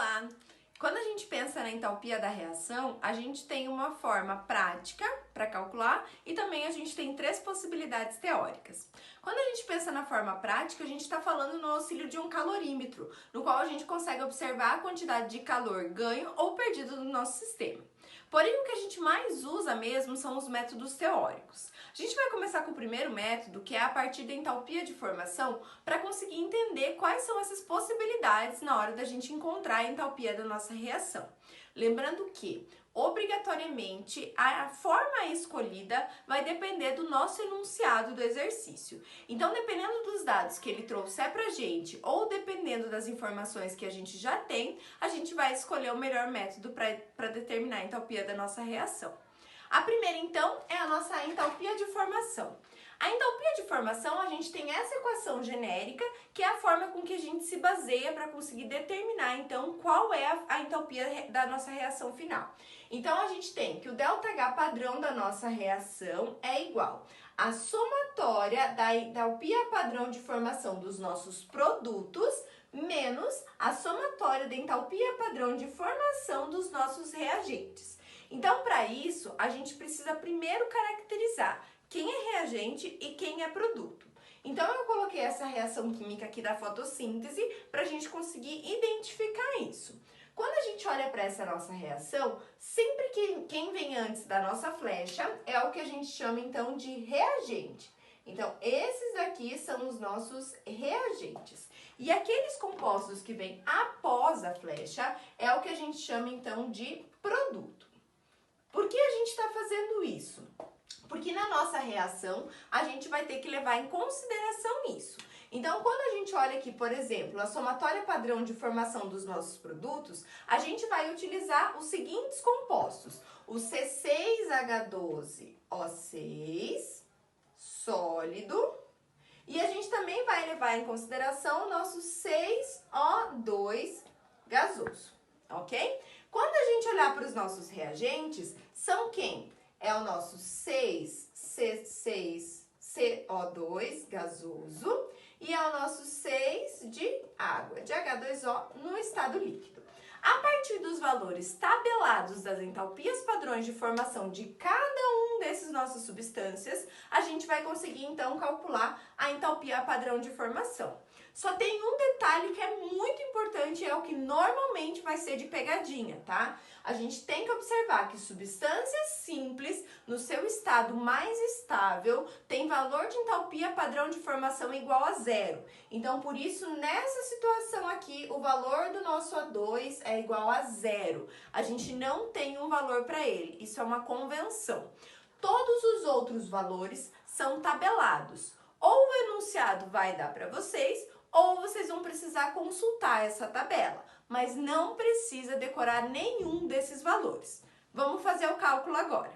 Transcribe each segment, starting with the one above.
Olá! Quando a gente pensa na entalpia da reação, a gente tem uma forma prática para calcular e também a gente tem três possibilidades teóricas. Quando a gente pensa na forma prática, a gente está falando no auxílio de um calorímetro, no qual a gente consegue observar a quantidade de calor ganho ou perdido do nosso sistema. Porém, o que a gente mais usa mesmo são os métodos teóricos. A gente vai começar com o primeiro método, que é a partir da entalpia de formação, para conseguir entender quais são essas possibilidades na hora da gente encontrar a entalpia da nossa reação. Lembrando que, obrigatoriamente, a forma escolhida vai depender do nosso enunciado do exercício. Então, dependendo dos dados que ele trouxer pra gente, ou dependendo das informações que a gente já tem, a gente vai escolher o melhor método para determinar a entalpia da nossa reação. A primeira, então, é a nossa entalpia de formação. A entalpia de formação, a gente tem essa equação genérica, que é a forma com que a gente se baseia para conseguir determinar, então, qual é a entalpia da nossa reação final. Então, a gente tem que o ΔH padrão da nossa reação é igual à somatória da entalpia padrão de formação dos nossos produtos menos a somatória da entalpia padrão de formação dos nossos reagentes. Então, para isso, a gente precisa primeiro caracterizar quem é reagente e quem é produto. Então, eu coloquei essa reação química aqui da fotossíntese para a gente conseguir identificar isso. Quando a gente olha para essa nossa reação, sempre que quem vem antes da nossa flecha é o que a gente chama, então, de reagente. Então, esses daqui são os nossos reagentes. E aqueles compostos que vêm após a flecha é o que a gente chama, então, de produto. Por que a gente está fazendo isso? Porque na nossa reação, a gente vai ter que levar em consideração isso. Então, quando a gente olha aqui, por exemplo, a somatória padrão de formação dos nossos produtos, a gente vai utilizar os seguintes compostos. O C6H12O6, sólido, e a gente também vai levar em consideração o nosso 6O2 gasoso, ok? Quando a gente olhar para os nossos reagentes, são quem? É o nosso 6C6CO2 gasoso e é o nosso 6 de água, de H2O no estado líquido. A partir dos valores tabelados das entalpias padrões de formação de cada um desses nossas substâncias, a gente vai conseguir então calcular a entalpia padrão de formação. Só tem um detalhe que é muito importante, é o que normalmente vai ser de pegadinha, tá? A gente tem que observar que substâncias simples, no seu estado mais estável, tem valor de entalpia padrão de formação igual a zero. Então, por isso, nessa situação aqui, o valor do nosso O2 é igual a zero. A gente não tem um valor para ele, isso é uma convenção. Todos os outros valores são tabelados. Ou o enunciado vai dar para vocês, ou vocês vão precisar consultar essa tabela, mas não precisa decorar nenhum desses valores. Vamos fazer o cálculo agora.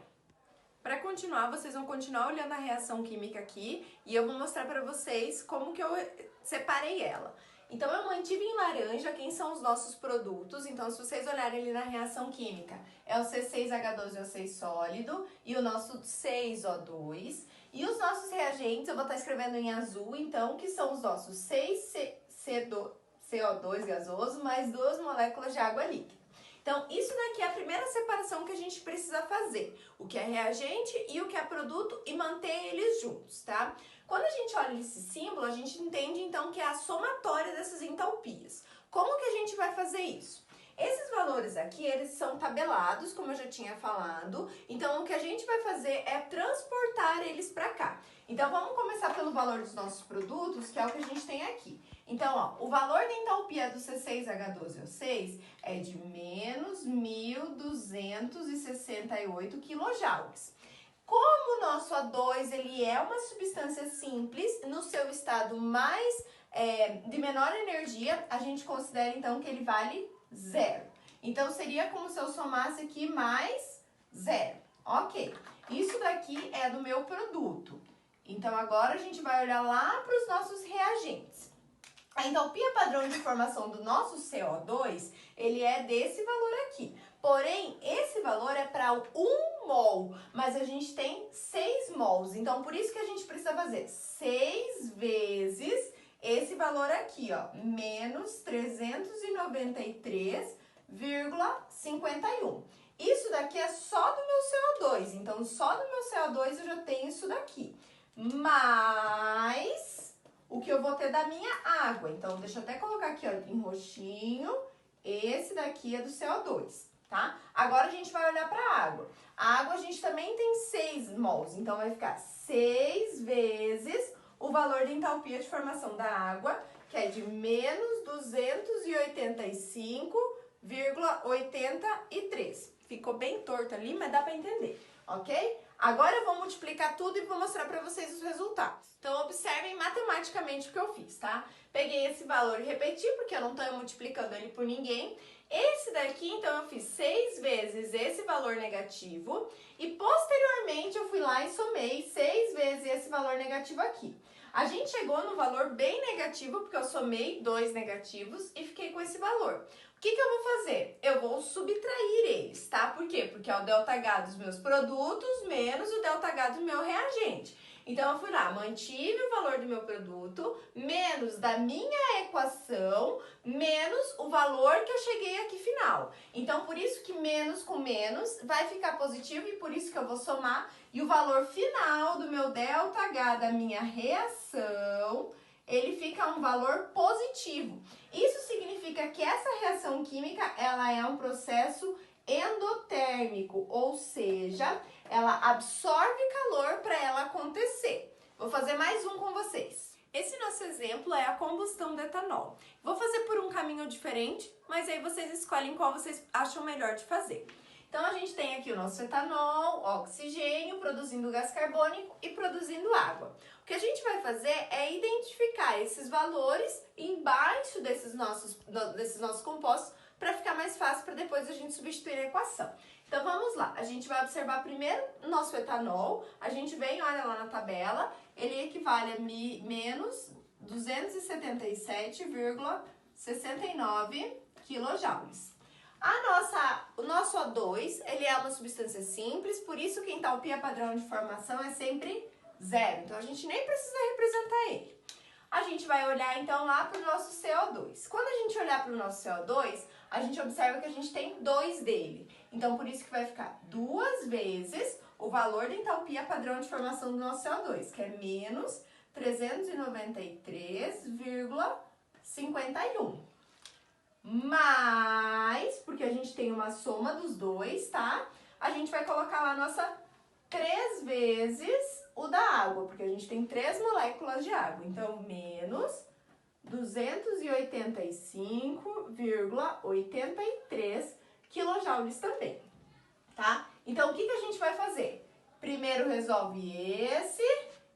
Para continuar, vocês vão continuar olhando a reação química aqui e eu vou mostrar para vocês como que eu separei ela. Então, eu mantive em laranja quem são os nossos produtos. Então, se vocês olharem ali na reação química, é o C6H12O6 sólido e o nosso 6O2. E os nossos reagentes, eu vou estar escrevendo em azul, então, que são os nossos 6CO2 gasoso mais 2 moléculas de água líquida. Então, isso daqui é a primeira separação que a gente precisa fazer. O que é reagente e o que é produto e manter eles juntos, tá? Quando a gente olha esse símbolo, a gente entende, então, que é a somatória dessas entalpias. Como que a gente vai fazer isso? Esses valores aqui, eles são tabelados, como eu já tinha falado. Então, o que a gente vai fazer é transportar eles para cá. Então, vamos começar pelo valor dos nossos produtos, que é o que a gente tem aqui. Então, ó, o valor da entalpia do C6H12O6 é de menos 1.268 kJ. Como o nosso O2 ele é uma substância simples, no seu estado mais de menor energia, a gente considera então que ele vale zero. Então, seria como se eu somasse aqui mais zero. Ok, isso daqui é do meu produto. Então, agora a gente vai olhar lá para os nossos reagentes. A entalpia padrão de formação do nosso CO2, ele é desse valor aqui. Porém, esse valor é para 1 mol, mas a gente tem 6 mols. Então, por isso que a gente precisa fazer 6 vezes esse valor aqui, ó, menos 393,51. Isso daqui é só do meu CO2, então só do meu CO2 eu já tenho isso daqui. Mais o que eu vou ter da minha água. Então, deixa eu até colocar aqui, ó, em roxinho. Esse daqui é do CO2, tá? Agora a gente vai olhar para a água. A água a gente também tem 6 mols, então vai ficar 6 vezes o valor da entalpia de formação da água, que é de menos 285,83. Ficou bem torto ali, mas dá para entender, ok? Agora eu vou multiplicar tudo e vou mostrar para vocês os resultados. Então, observem matematicamente o que eu fiz, tá? Peguei esse valor e repeti, porque eu não estou multiplicando ele por ninguém. Esse daqui, então, eu fiz 6 vezes esse valor negativo e, posteriormente, eu fui lá e somei 6 vezes esse valor negativo aqui. A gente chegou no valor bem negativo, porque eu somei 2 negativos e fiquei com esse valor. O que eu vou fazer? Eu vou subtrair eles, tá? Por quê? Porque é o ΔH dos meus produtos menos o ΔH do meu reagente. Então, eu fui lá, mantive o valor do meu produto, menos da minha equação, menos o valor que eu cheguei aqui final. Então, por isso que menos com menos vai ficar positivo e por isso que eu vou somar. E o valor final do meu ΔH da minha reação, ele fica um valor positivo. Isso significa que essa reação química, ela é um processo endotérmico, ou seja, ela absorve calor para ela acontecer. Vou fazer mais um com vocês. Esse nosso exemplo é a combustão do etanol. Vou fazer por um caminho diferente, mas aí vocês escolhem qual vocês acham melhor de fazer. Então, a gente tem aqui o nosso etanol, oxigênio, produzindo gás carbônico e produzindo água. O que a gente vai fazer é identificar esses valores embaixo desses nossos compostos para ficar mais fácil para depois a gente substituir a equação. Então, vamos lá. A gente vai observar primeiro o nosso etanol. A gente vem, olha lá na tabela, ele equivale a menos 277,69 kJ. O nosso O2, ele é uma substância simples, por isso que a entalpia padrão de formação é sempre 0. Então, a gente nem precisa representar ele. A gente vai olhar, então, lá para o nosso CO2. Quando a gente olhar para o nosso CO2, a gente observa que a gente tem 2 dele. Então, por isso que vai ficar 2 vezes o valor da entalpia padrão de formação do nosso CO2, que é menos 393,51. Mais, porque a gente tem uma soma dos dois, tá? A gente vai colocar lá a nossa 3 vezes o da água, porque a gente tem 3 moléculas de água. Então, menos 285,83 kJ também, tá? Então, o que a gente vai fazer? Primeiro resolve esse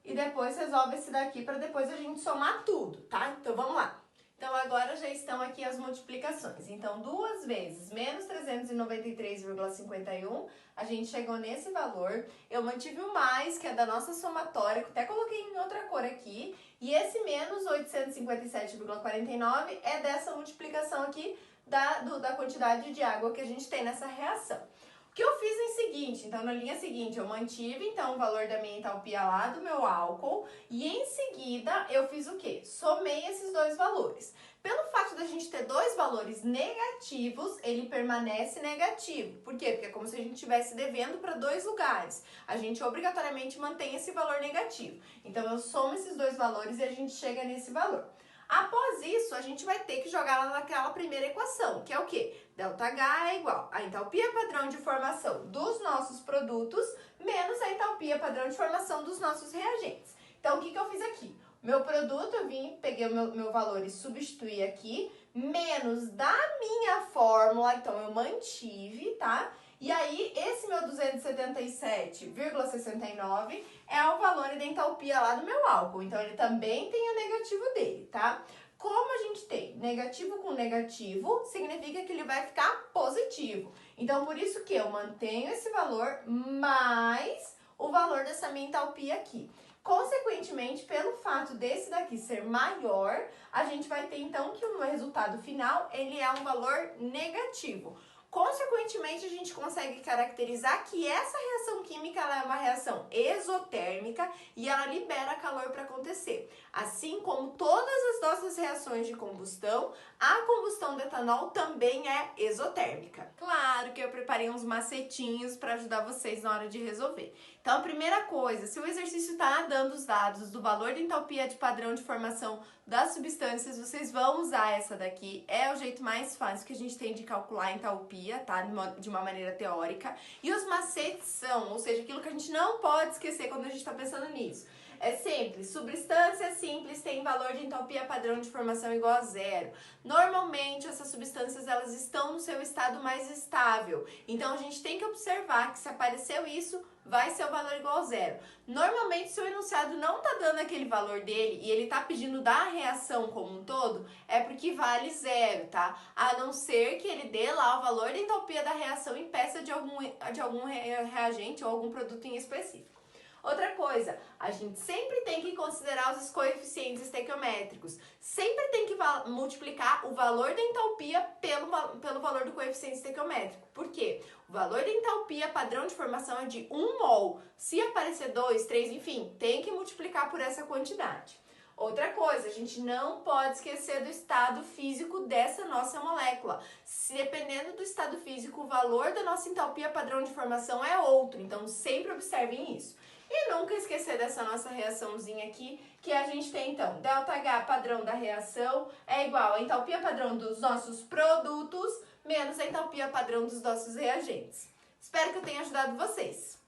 e depois resolve esse daqui para depois a gente somar tudo, tá? Então, vamos lá. Então, agora já estão aqui as multiplicações. Então, 2 vezes menos 393,51, a gente chegou nesse valor. Eu mantive o mais, que é da nossa somatória, que até coloquei em outra cor aqui. E esse menos 857,49 é dessa multiplicação aqui da quantidade de água que a gente tem nessa reação. O que eu fiz em seguinte, então na linha seguinte eu mantive então o valor da minha entalpia lá do meu álcool e em seguida eu fiz o quê? Somei esses 2 valores. Pelo fato da gente ter 2 valores negativos, ele permanece negativo. Por quê? Porque é como se a gente estivesse devendo para 2 lugares. A gente obrigatoriamente mantém esse valor negativo. Então eu somo esses 2 valores e a gente chega nesse valor. Após isso, a gente vai ter que jogar lá naquela primeira equação, que é o quê? ΔH é igual a entalpia padrão de formação dos nossos produtos menos a entalpia padrão de formação dos nossos reagentes. Então, o que eu fiz aqui? Meu produto, eu peguei o meu valor e substituí aqui, menos da minha fórmula, então eu mantive, tá? E aí, esse meu 277,69 é o valor da entalpia lá do meu álcool. Então, ele também tem o negativo dele, tá? Como a gente tem negativo com negativo, significa que ele vai ficar positivo. Então, por isso que eu mantenho esse valor mais o valor dessa minha entalpia aqui. Consequentemente, pelo fato desse daqui ser maior, a gente vai ter, então, que o resultado final, ele é um valor negativo. Consequentemente, a gente consegue caracterizar que essa reação química ela é uma reação exotérmica e ela libera calor para acontecer. Assim como todas as nossas reações de combustão, a combustão do etanol também é exotérmica. Claro que eu preparei uns macetinhos para ajudar vocês na hora de resolver. Então, a primeira coisa, se o exercício está dando os dados do valor de entalpia de padrão de formação das substâncias, vocês vão usar essa daqui. É o jeito mais fácil que a gente tem de calcular a entalpia, tá? De uma maneira teórica. E os macetes são, ou seja, aquilo que a gente não pode esquecer quando a gente está pensando nisso. É simples, substâncias simples têm valor de entalpia padrão de formação igual a zero. Normalmente essas substâncias elas estão no seu estado mais estável, então a gente tem que observar que se apareceu isso, vai ser o valor igual a zero. Normalmente se o enunciado não está dando aquele valor dele e ele está pedindo da reação como um todo, é porque vale zero, tá? A não ser que ele dê lá o valor da entalpia da reação em peça de algum reagente ou algum produto em específico. Outra coisa, a gente sempre tem que considerar os coeficientes estequiométricos. Sempre tem que multiplicar o valor da entalpia pelo valor do coeficiente estequiométrico. Por quê? O valor da entalpia padrão de formação é de 1 mol. Se aparecer 2, 3, enfim, tem que multiplicar por essa quantidade. Outra coisa, a gente não pode esquecer do estado físico dessa nossa molécula. Se dependendo do estado físico, o valor da nossa entalpia padrão de formação é outro. Então, sempre observem isso. E nunca esquecer dessa nossa reaçãozinha aqui, que a gente tem então, ΔH padrão da reação é igual a entalpia padrão dos nossos produtos menos a entalpia padrão dos nossos reagentes. Espero que eu tenha ajudado vocês.